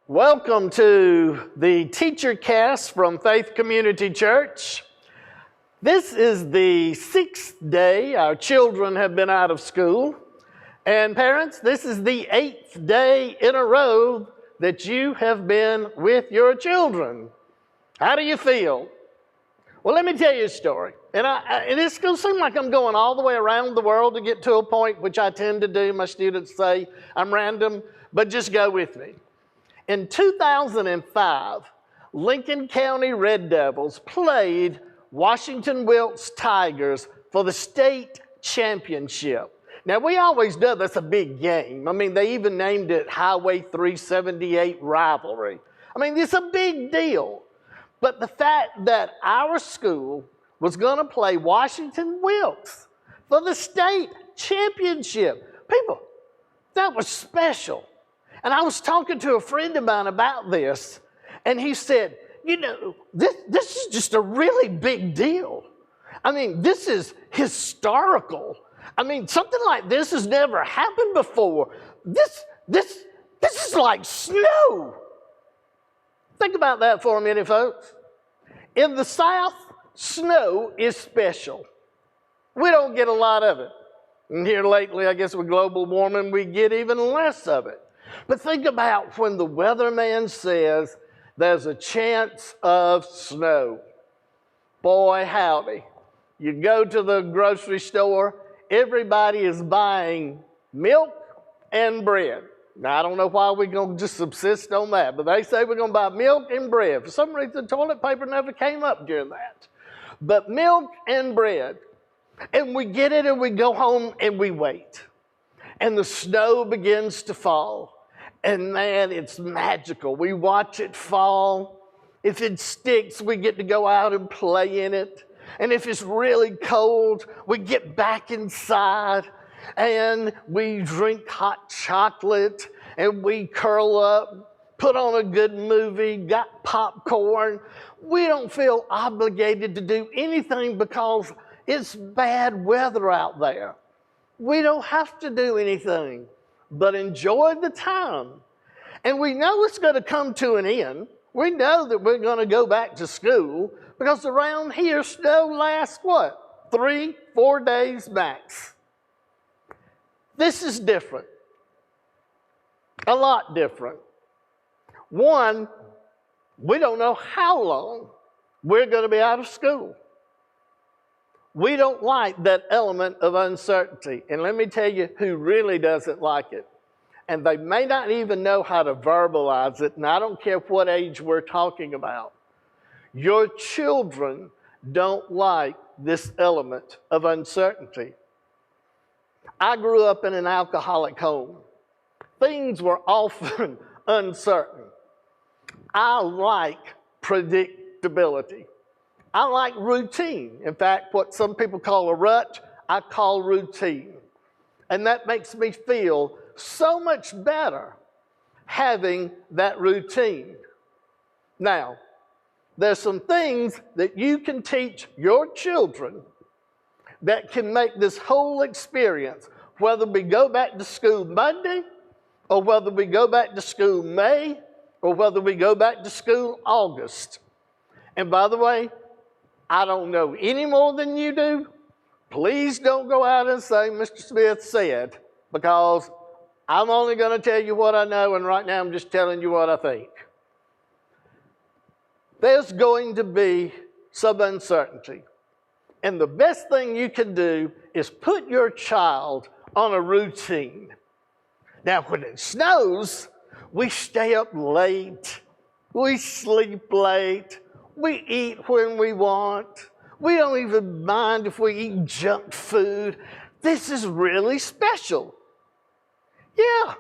Welcome to the Teacher Cast from Faith Community Church. This is the 6th day our children have been out of school. And parents, this is the 8th day in a row that you have been with your children. How do you feel? Well, let me tell you a story. And it's going to seem like I'm going all the way around the world to get to a point, which I tend to do. My students say I'm random, but just go with me. In 2005, Lincoln County Red Devils played Washington Wilkes Tigers for the state championship. Now, we always know that's a big game. I mean, they even named it Highway 378 Rivalry. I mean, it's a big deal. But the fact that our school was going to play Washington Wilkes for the state championship, people, that was special. And I was talking to a friend of mine about this, and he said, you know, this is just a really big deal. I mean, this is historical. I mean, something like this has never happened before. This is like snow. Think about that for a minute, folks. In the South, snow is special. We don't get a lot of it. And here lately, I guess with global warming, we get even less of it. But think about when the weatherman says there's a chance of snow. Boy, howdy. You go to the grocery store, everybody is buying milk and bread. Now, I don't know why we're going to just subsist on that, but they say we're going to buy milk and bread. For some reason, toilet paper never came up during that. But milk and bread. And we get it and we go home and we wait. And the snow begins to fall. And man, it's magical. We watch it fall. If it sticks, we get to go out and play in it. And if it's really cold, we get back inside and we drink hot chocolate and we curl up, put on a good movie, got popcorn. We don't feel obligated to do anything because it's bad weather out there. We don't have to do anything but enjoy the time. And we know it's going to come to an end. We know that we're going to go back to school because around here, snow lasts what? 3-4 days max. This is different. A lot different. One, we don't know how long we're going to be out of school. We don't like that element of uncertainty. And let me tell you who really doesn't like it. And they may not even know how to verbalize it, and I don't care what age we're talking about. Your children don't like this element of uncertainty. I grew up in an alcoholic home. Things were often uncertain. I like predictability. I like routine. In fact, what some people call a rut, I call routine. And that makes me feel so much better having that routine. Now, there's some things that you can teach your children that can make this whole experience, whether we go back to school Monday, or whether we go back to school May, or whether we go back to school August. And by the way, I don't know any more than you do. Please don't go out and say, Mr. Smith said, because I'm only going to tell you what I know, and right now I'm just telling you what I think. There's going to be some uncertainty. And the best thing you can do is put your child on a routine. Now, when it snows, we stay up late, we sleep late, we eat when we want. We don't even mind if we eat junk food. This is really special. Yeah,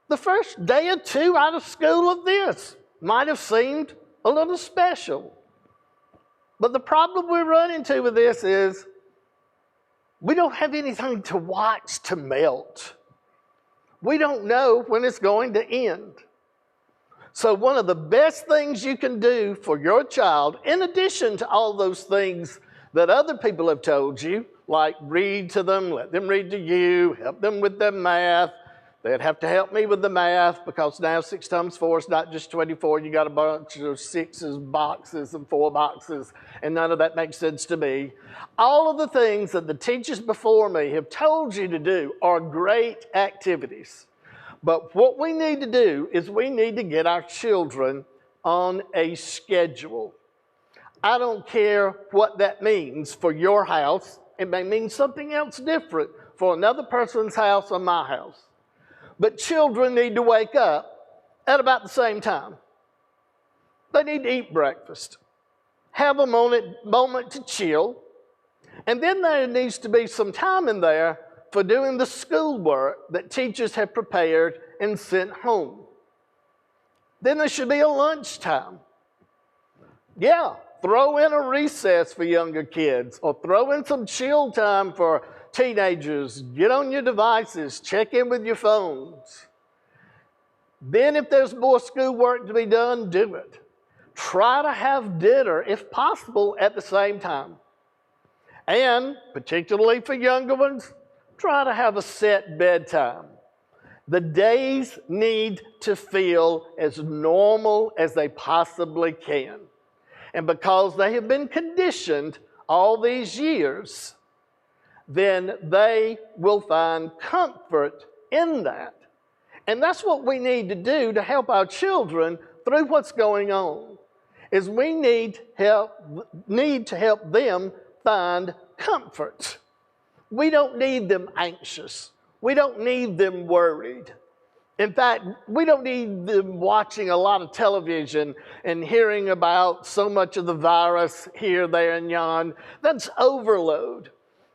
the first day or two out of school of this might have seemed a little special. But the problem we run into with this is we don't have anything to watch to melt. We don't know when it's going to end. So one of the best things you can do for your child, in addition to all those things that other people have told you, like read to them, let them read to you, help them with their math, They'd have to help me with the math because now 6 times 4 is not just 24. You got a bunch of 6s, boxes, and 4 boxes, and none of that makes sense to me. All of the things that the teachers before me have told you to do are great activities. But what we need to do is we need to get our children on a schedule. I don't care what that means for your house. It may mean something else different for another person's house or my house. But children need to wake up at about the same time. They need to eat breakfast, have a moment to chill, and then there needs to be some time in there for doing the schoolwork that teachers have prepared and sent home. Then there should be a lunchtime. Yeah, throw in a recess for younger kids, or throw in some chill time for teenagers. Get on your devices, check in with your phones. Then if there's more schoolwork to be done, do it. Try to have dinner, if possible, at the same time. And, particularly for younger ones, try to have a set bedtime. The days need to feel as normal as they possibly can. And because they have been conditioned all these years, then they will find comfort in that. And that's what we need to do to help our children through what's going on, is we need to help them find comfort. We don't need them anxious. We don't need them worried. In fact, we don't need them watching a lot of television and hearing about so much of the virus here, there, and yon. That's overload.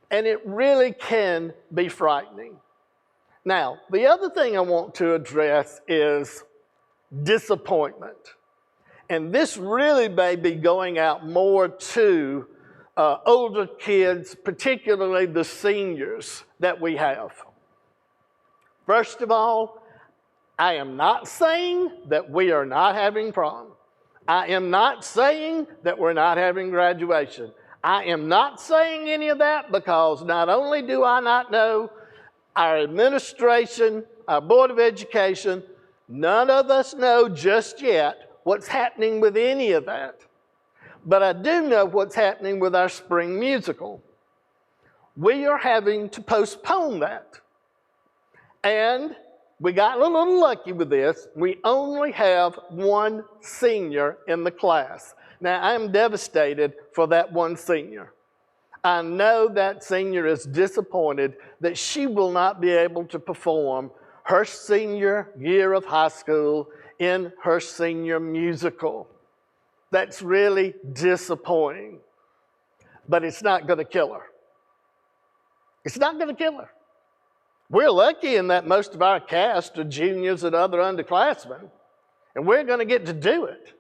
And it really can be frightening. Now, the other thing I want to address is disappointment. And this really may be going out more to older kids, particularly the seniors that we have. First of all, I am not saying that we are not having prom. I am not saying that we're not having graduation. I am not saying any of that because not only do I not know our administration, our Board of Education, none of us know just yet what's happening with any of that. But I do know what's happening with our spring musical. We are having to postpone that. And we got a little lucky with this. We only have one senior in the class. Now, I'm devastated for that one senior. I know that senior is disappointed that she will not be able to perform her senior year of high school in her senior musical. That's really disappointing. But it's not going to kill her. It's not going to kill her. We're lucky in that most of our cast are juniors and other underclassmen, and we're going to get to do it.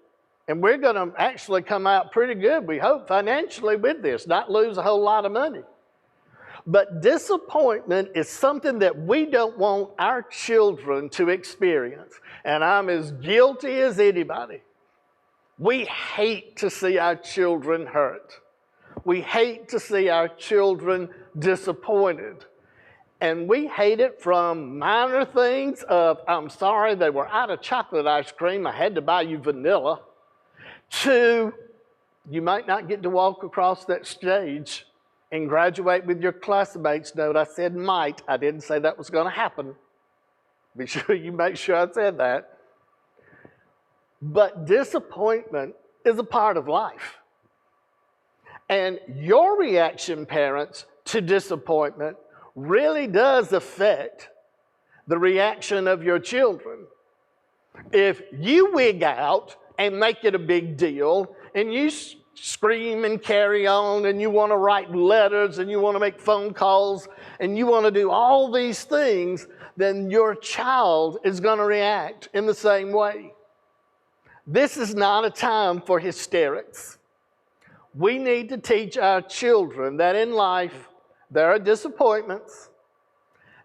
And we're going to actually come out pretty good, we hope, financially with this, not lose a whole lot of money. But disappointment is something that we don't want our children to experience. And I'm as guilty as anybody. We hate to see our children hurt. We hate to see our children disappointed. And we hate it from minor things of, I'm sorry, they were out of chocolate ice cream, I had to buy you vanilla, to you might not get to walk across that stage and graduate with your classmates. Note, I said might, I didn't say that was going to happen. Be sure you make sure I said that. But disappointment is a part of life. And your reaction, parents, to disappointment really does affect the reaction of your children. If you wig out and make it a big deal, and you scream and carry on, and you want to write letters, and you want to make phone calls, and you want to do all these things, then your child is going to react in the same way. This is not a time for hysterics. We need to teach our children that in life there are disappointments,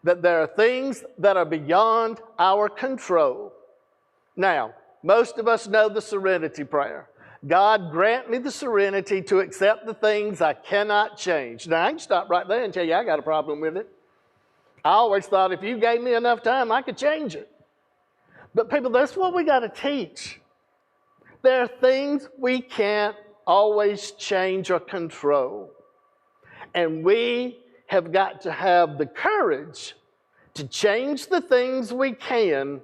that there are things that are beyond our control. Now, most of us know the serenity prayer. God, grant me the serenity to accept the things I cannot change. Now, I can stop right there and tell you I got a problem with it. I always thought if you gave me enough time, I could change it. But people, that's what we got to teach. There are things we can't always change or control. And we have got to have the courage to change the things we can,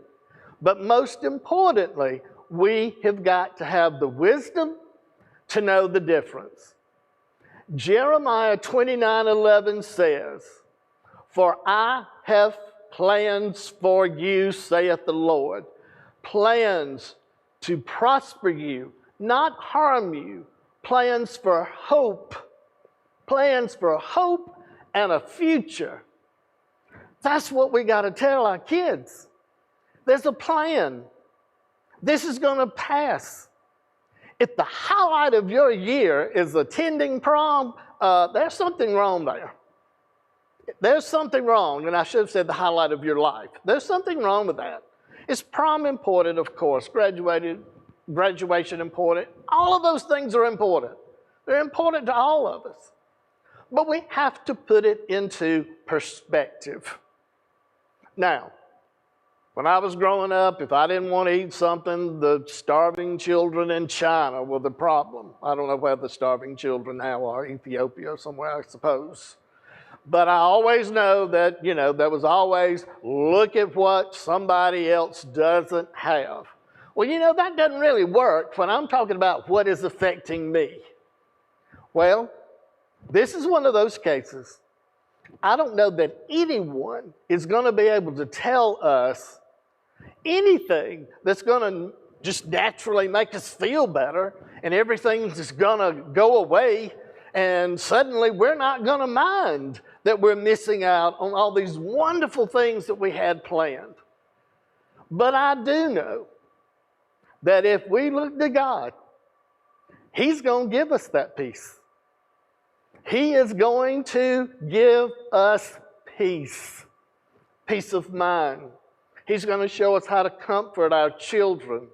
but most importantly, we have got to have the wisdom to know the difference. Jeremiah 29:11 says, "For I have plans for you, saith the Lord, plans to prosper you, not harm you, plans for hope and a future." That's what we got to tell our kids. There's a plan. This is going to pass. If the highlight of your year is attending prom, there's something wrong there. There's something wrong, and I should have said the highlight of your life. There's something wrong with that. Is prom important? Of course. Graduation important? All of those things are important. They're important to all of us. But we have to put it into perspective. Now, when I was growing up, if I didn't want to eat something, the starving children in China were the problem. I don't know where the starving children now are, Ethiopia or somewhere, I suppose. But I always know that, there was always, look at what somebody else doesn't have. Well, that doesn't really work when I'm talking about what is affecting me. Well, this is one of those cases. I don't know that anyone is going to be able to tell us anything that's going to just naturally make us feel better and everything's just going to go away and suddenly we're not going to mind that we're missing out on all these wonderful things that we had planned. But I do know that if we look to God, He's going to give us that peace. He is going to give us peace of mind. He's going to show us how to comfort our children.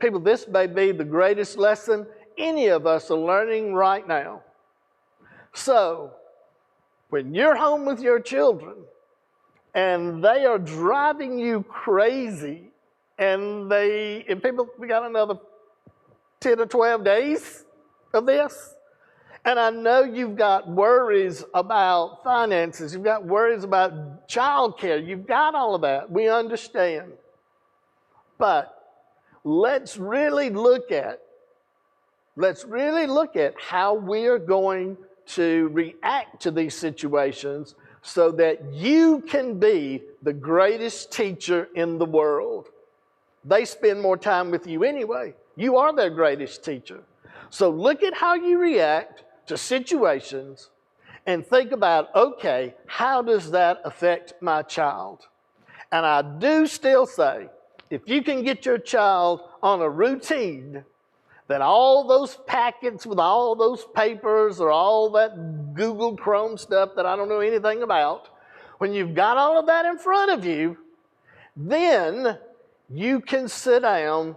People, this may be the greatest lesson any of us are learning right now. So, when you're home with your children and they are driving you crazy and people, we got another 10 or 12 days of this. And I know you've got worries about finances. You've got worries about childcare. You've got all of that. We understand. But let's really look at how we are going to react to these situations so that you can be the greatest teacher in the world. They spend more time with you anyway. You are their greatest teacher. So look at how you react to situations and think about, okay, how does that affect my child? And I do still say, if you can get your child on a routine, that all those packets with all those papers or all that Google Chrome stuff that I don't know anything about, when you've got all of that in front of you, then you can sit down,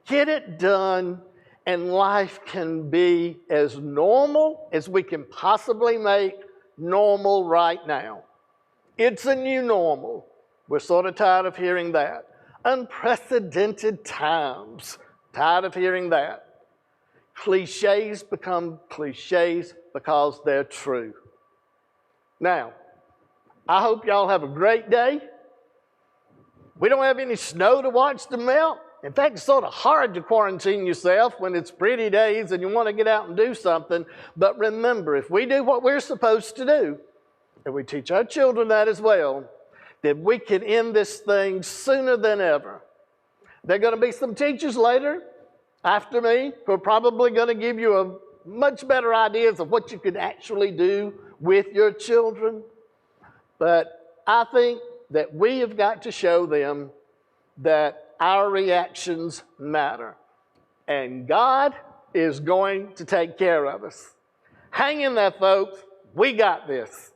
get it done, and life can be as normal as we can possibly make normal right now. It's a new normal. We're sort of tired of hearing that. Unprecedented times. Tired of hearing that. Cliches become cliches because they're true. Now, I hope y'all have a great day. We don't have any snow to watch the melt. In fact, it's sort of hard to quarantine yourself when it's pretty days and you want to get out and do something. But remember, if we do what we're supposed to do, and we teach our children that as well, then we can end this thing sooner than ever. There are going to be some teachers later, after me, who are probably going to give you a much better ideas of what you could actually do with your children. But I think that we have got to show them that our reactions matter. And God is going to take care of us. Hang in there, folks. We got this.